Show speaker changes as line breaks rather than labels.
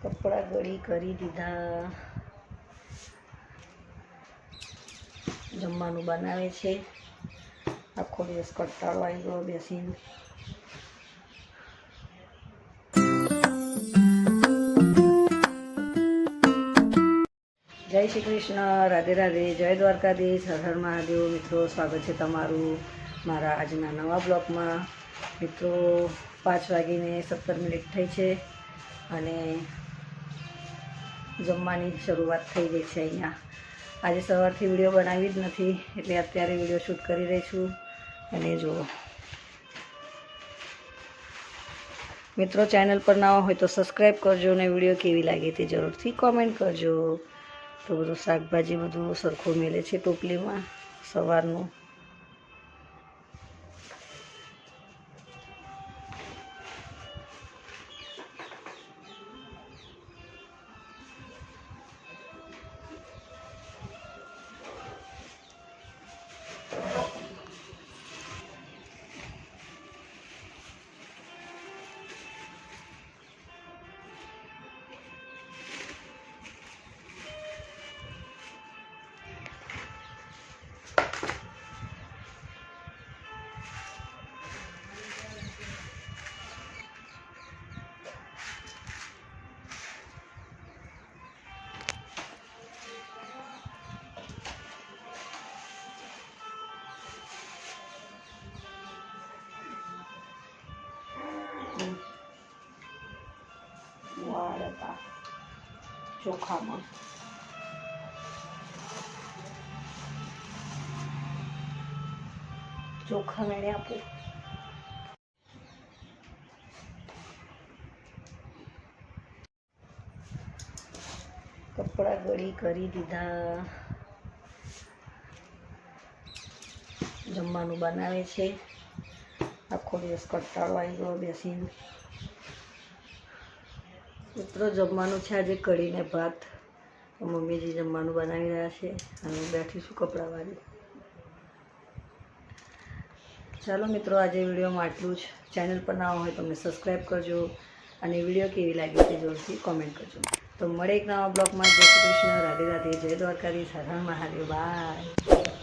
કપડાં ગળી કરી દીધા, જમવાનું બનાવે છે. આખો દિવસ કંટાળો આવી ગયો બેસીને. જય શ્રી કૃષ્ણ, રાધે રાધે, જય દ્વારકાધીશ, હર હર મહાદેવ. મિત્રો, સ્વાગત છે તમારું મારા આજના નવા બ્લોગમાં. મિત્રો, 5:17 થઈ છે અને જમવાની શરૂઆત થઈ ગઈ છે. અહીંયા આજે સવારથી વિડીયો બનાવી જ નથી, એટલે અત્યારે વિડીયો શૂટ કરી રહી છું. અને જુઓ મિત્રો, ચેનલ પર નવા હોય તો સબસ્ક્રાઈબ કરજો અને વિડીયો કેવી લાગે તે જરૂરથી કોમેન્ટ કરજો. તો બધું શાકભાજી બધું સરખું મેલે છે ટોપલીમાં સવારનું. વાળ હતા ચોખામાં. ચોખા મેળે આપું. કપડાં ગળી કરી દીધા, જમવાનું બનાવે છે. આખો દિવસ કંટાળો આવી ગયો બેસીને. મિત્રો, જમવાનું છે આજે કઢીને ભાત. મમ્મીજી જમવાનું બનાવી રહ્યા છે અને હું બેઠી છું કપડાં વાળી. ચાલો મિત્રો, આજે વિડીયોમાં આટલું જ. ચેનલ પર ના હોય તો અમને સબસ્ક્રાઈબ કરજો અને વિડીયો કેવી લાગી તે જરૂરથી કોમેન્ટ કરજો. તો મળે એક નવા બ્લોગમાં. જય શ્રી કૃષ્ણ, રાધે રાધે, જય દ્વારકાધીશ, હર હર મહાદેવ. બાય.